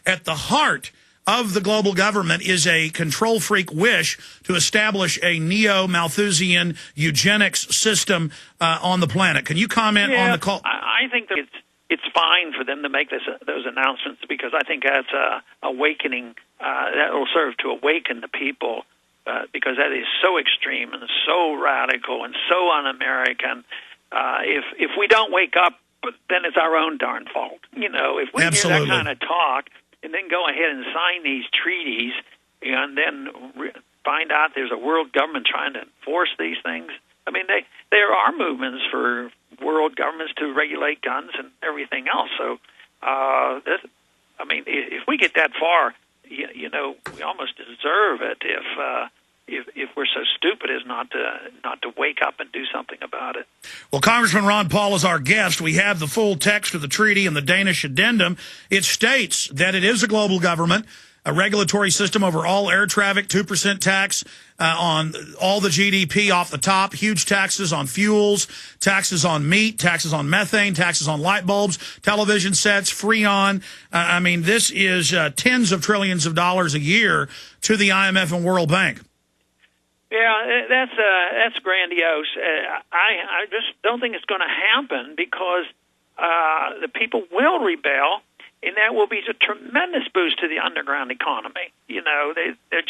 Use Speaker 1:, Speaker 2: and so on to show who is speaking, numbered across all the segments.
Speaker 1: at the heart of the global government is a control freak wish to establish a neo-Malthusian eugenics system on the planet. Can you comment on the call?
Speaker 2: I think that it's fine for them to make those announcements, because I think that's awakening. That will serve to awaken the people, because that is so extreme and so radical and so un-American. If we don't wake up, then it's our own darn fault. If we hear that kind of talk and then go ahead and sign these treaties and then find out there's a world government trying to enforce these things. I mean, there are movements for world governments to regulate guns and everything else. So, if we get that far, we almost deserve it if we're so stupid as not to wake up and do something about it.
Speaker 1: Well, Congressman Ron Paul is our guest. We have the full text of the treaty and the Danish addendum. It states that it is a global government, a regulatory system over all air traffic, 2% tax on all the GDP off the top, huge taxes on fuels, taxes on meat, taxes on methane, taxes on light bulbs, television sets, Freon. This is tens of trillions of dollars a year to the IMF and World Bank.
Speaker 2: Yeah, that's grandiose. I just don't think it's going to happen, because the people will rebel, and that will be a tremendous boost to the underground economy. They're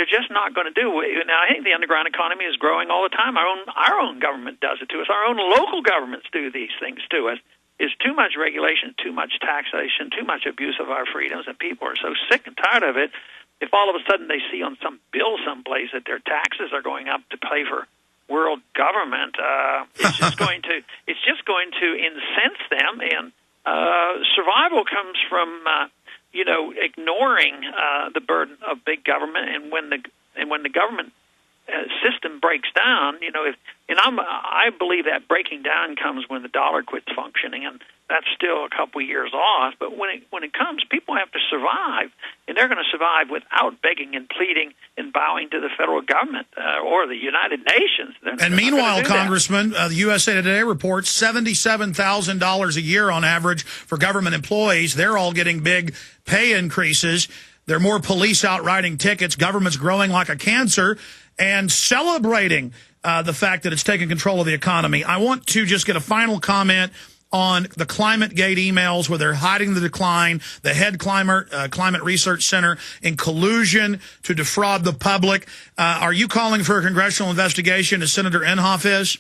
Speaker 2: just not going to do it. Now, I think the underground economy is growing all the time. Our own government does it to us. Our own local governments do these things to us. There's too much regulation, too much taxation, too much abuse of our freedoms, and people are so sick and tired of it. If all of a sudden they see on some bill someplace that their taxes are going up to pay for world government, it's just going to incense them, and survival comes from ignoring the burden of big government. And when the government system breaks down, I believe that breaking down comes when the dollar quits functioning, and that's still a couple of years off. But when it comes, people have to survive, and they're going to survive without begging and pleading and bowing to the federal government or the United Nations.
Speaker 1: And meanwhile, Congressman, the USA Today reports $77,000 a year on average for government employees. They're all getting big pay increases. There are more police out writing tickets. Government's growing like a cancer and celebrating the fact that it's taking control of the economy. I want to just get a final comment on the ClimateGate emails where they're hiding the decline, the head Climate Research Center in collusion to defraud the public. Are you calling for a congressional investigation, as Senator Inhofe is?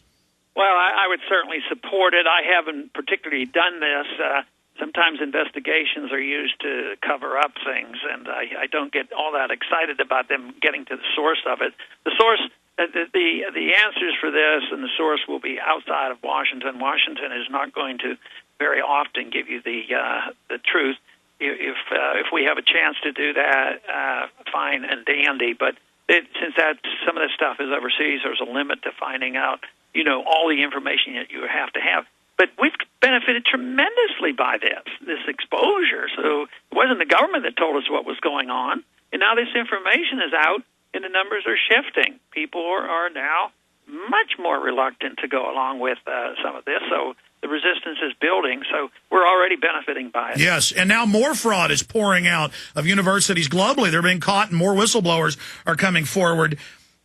Speaker 2: Well, I would certainly support it. I haven't particularly done this. Sometimes investigations are used to cover up things, and I don't get all that excited about them getting to the source of it. The source, the answers for this and the source will be outside of Washington. Washington is not going to very often give you the truth. If we have a chance to do that, fine and dandy. But since some of this stuff is overseas, there's a limit to finding out, all the information that you have to have. But we've benefited tremendously by this exposure. So it wasn't the government that told us what was going on. And now this information is out, and the numbers are shifting. People are now much more reluctant to go along with some of this. So the resistance is building. So we're already benefiting by it.
Speaker 1: Yes, and now more fraud is pouring out of universities globally. They're being caught, and more whistleblowers are coming forward.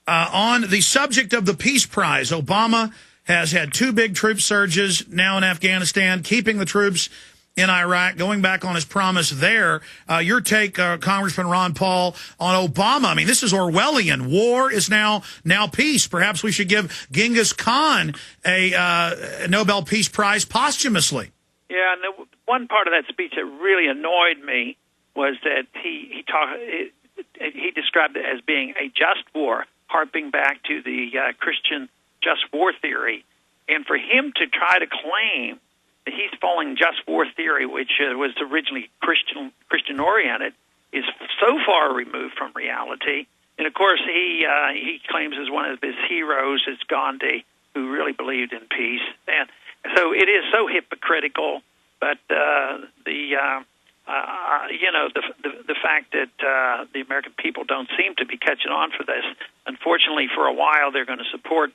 Speaker 1: On the subject of the Peace Prize, Obama has had two big troop surges now in Afghanistan, keeping the troops in Iraq, going back on his promise there. Your take, Congressman Ron Paul, on Obama. This is Orwellian. War is now peace. Perhaps we should give Genghis Khan a Nobel Peace Prize posthumously.
Speaker 2: Yeah, and one part of that speech that really annoyed me was that he described it as being a just war, harping back to the Christian just war theory. And for him to try to claim that he's following just war theory, which was originally Christian-oriented, is so far removed from reality. And, of course, he claims as one of his heroes is Gandhi, who really believed in peace. And so it is so hypocritical, but the fact that the American people don't seem to be catching on for this. Unfortunately, for a while, they're going to support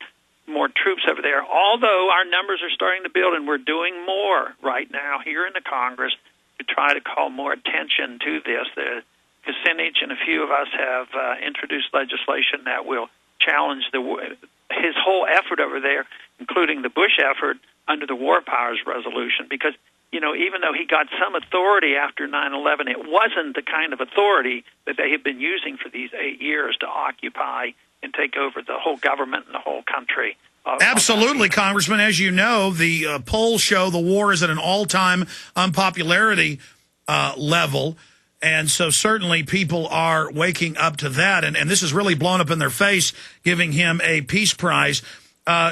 Speaker 2: more troops over there, although our numbers are starting to build, and we're doing more right now here in the Congress to try to call more attention to this. The Kucinich and a few of us have introduced legislation that will challenge his whole effort over there, including the Bush effort under the War Powers Resolution, because even though he got some authority after 9/11, it wasn't the kind of authority that they had been using for these 8 years to occupy and take over the whole government and the whole country.
Speaker 1: Absolutely, Congressman. As you know, the polls show the war is at an all-time unpopularity level. And so certainly people are waking up to that. And this is really blown up in their face, giving him a Peace Prize.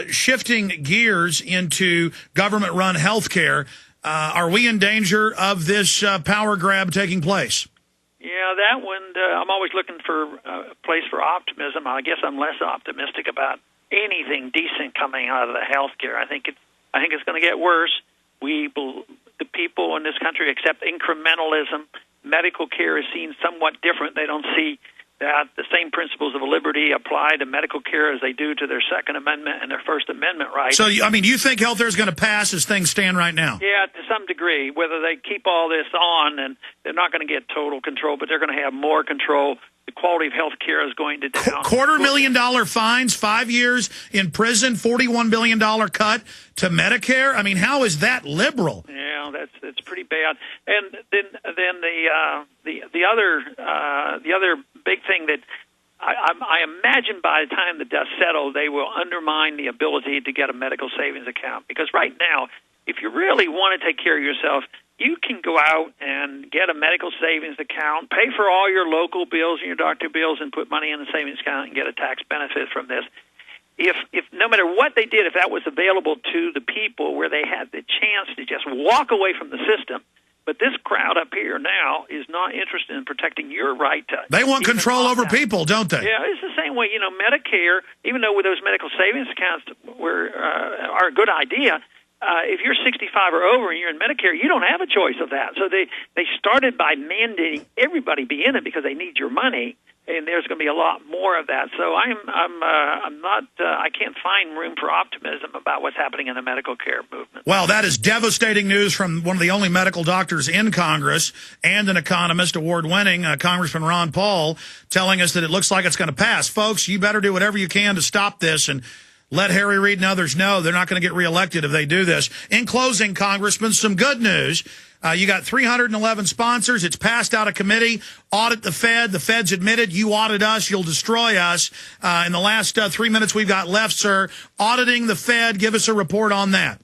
Speaker 1: Shifting gears into government-run health care, are we in danger of this power grab taking place?
Speaker 2: Yeah, that one, I'm always looking for a place for optimism. I guess I'm less optimistic about anything decent coming out of the health care. I think it's going to get worse. The people in this country accept incrementalism. Medical care is seen somewhat different. They don't see that the same principles of liberty apply to medical care as they do to their Second Amendment and their First Amendment rights.
Speaker 1: So, you think health care is going to pass as things stand right now?
Speaker 2: Yeah, to some degree. Whether they keep all this on, and they're not going to get total control, but they're going to have more control. The quality of health care is going to down.
Speaker 1: $250,000 fines, 5 years in prison, $41 billion cut to Medicare. How is that liberal?
Speaker 2: Yeah, that's pretty bad. And then the other big thing that I imagine by the time the dust settles, they will undermine the ability to get a medical savings account, because right now, if you really want to take care of yourself, you can go out and get a medical savings account, pay for all your local bills and your doctor bills, and put money in the savings account and get a tax benefit from this. If no matter what they did, if that was available to the people where they had the chance to just walk away from the system, but this crowd up here now is not interested in protecting your right to...
Speaker 1: They want control over people, don't they?
Speaker 2: Yeah, it's the same way, Medicare, even though with those medical savings accounts are a good idea, if you're 65 or over and you're in Medicare, you don't have a choice of that. So they started by mandating everybody be in it because they need your money, and there's going to be a lot more of that. So I can't find room for optimism about what's happening in the medical care movement.
Speaker 1: Well, that is devastating news from one of the only medical doctors in Congress and an economist, award-winning Congressman Ron Paul, telling us that it looks like it's going to pass. Folks, you better do whatever you can to stop this and let Harry Reid and others know they're not going to get reelected if they do this. In closing, Congressman, some good news. You got 311 sponsors. It's passed out of committee. Audit the Fed. The Fed's admitted you audit us, you'll destroy us. In the last 3 minutes we've got left, sir, auditing the Fed, give us a report on that.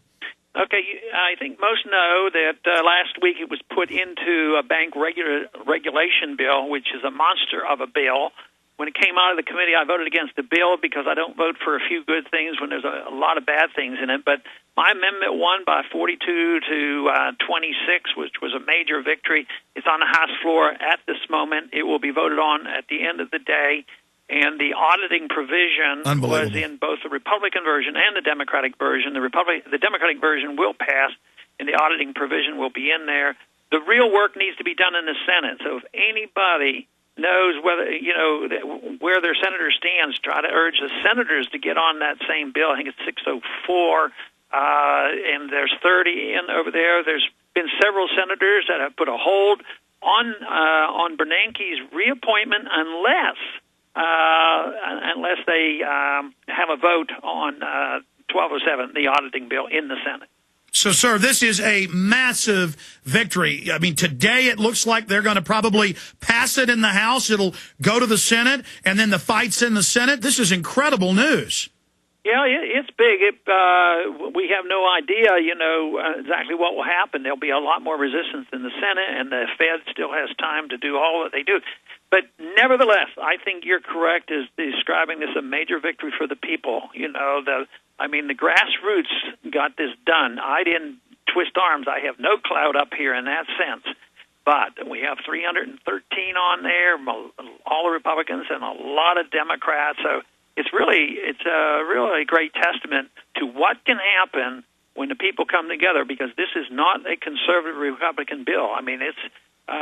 Speaker 2: Okay, I think most know that last week it was put into a bank regulation bill, which is a monster of a bill. When it came out of the committee, I voted against the bill because I don't vote for a few good things when there's a lot of bad things in it. But my amendment won by 42 to 26, which was a major victory. It's on the House floor at this moment. It will be voted on at the end of the day. And the auditing provision was in both the Republican version and the Democratic version. The Democratic version will pass, and the auditing provision will be in there. The real work needs to be done in the Senate. So if anybody knows where their senator stands, try to urge the senators to get on that same bill. I think it's 604, and there's 30 in over there. There's been several senators that have put a hold on Bernanke's reappointment unless they have a vote on 1207, the auditing bill, in the Senate.
Speaker 1: So, sir, this is a massive victory. Today it looks like they're going to probably pass it in the House. It'll go to the Senate, and then the fight's in the Senate. This is incredible news.
Speaker 2: Yeah, it's big. We have no idea, exactly what will happen. There'll be a lot more resistance in the Senate, and the Fed still has time to do all that they do. But nevertheless, I think you're correct as describing this a major victory for the people. The grassroots got this done. I didn't twist arms. I have no clout up here in that sense. But we have 313 on there, all the Republicans and a lot of Democrats. So it's a really great testament to what can happen when the people come together, because this is not a conservative Republican bill. It's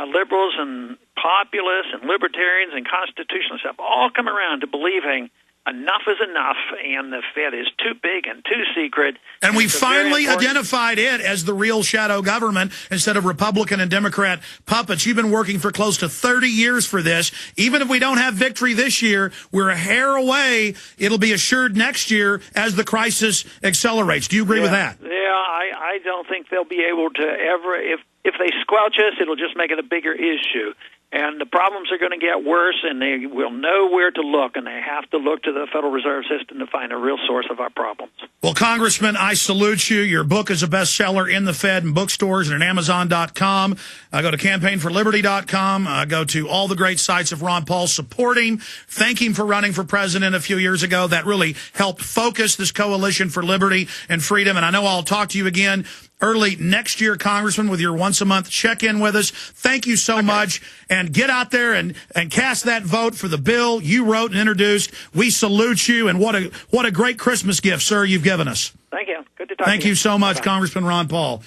Speaker 2: liberals and populists and libertarians and constitutionalists have all come around to believing enough is enough, and the Fed is too big and too secret.
Speaker 1: And we finally identified it as the real shadow government instead of Republican and Democrat puppets. You've been working for close to 30 years for this. Even if we don't have victory this year, we're a hair away. It'll be assured next year as the crisis accelerates. Do you agree with that?
Speaker 2: Yeah, I don't think they'll be able to ever. If they squelch us, it'll just make it a bigger issue. And the problems are going to get worse, and they will know where to look, and they have to look to the Federal Reserve System to find a real source of our problems.
Speaker 1: Well, Congressman, I salute you. Your book is a bestseller in the Fed and bookstores and at Amazon.com. Go to CampaignForLiberty.com. Go to all the great sites of Ron Paul. Support him. Thank him for running for president a few years ago. That really helped focus this coalition for liberty and freedom. And I know I'll talk to you again early next year, Congressman, with your once-a-month check-in with us. Thank you so much. And get out there and cast that vote for the bill you wrote and introduced. We salute you, and what a great Christmas gift, sir, you've given us.
Speaker 2: Thank you. Good to talk to you.
Speaker 1: Thank you so much,
Speaker 2: Bye-bye.
Speaker 1: Congressman Ron Paul.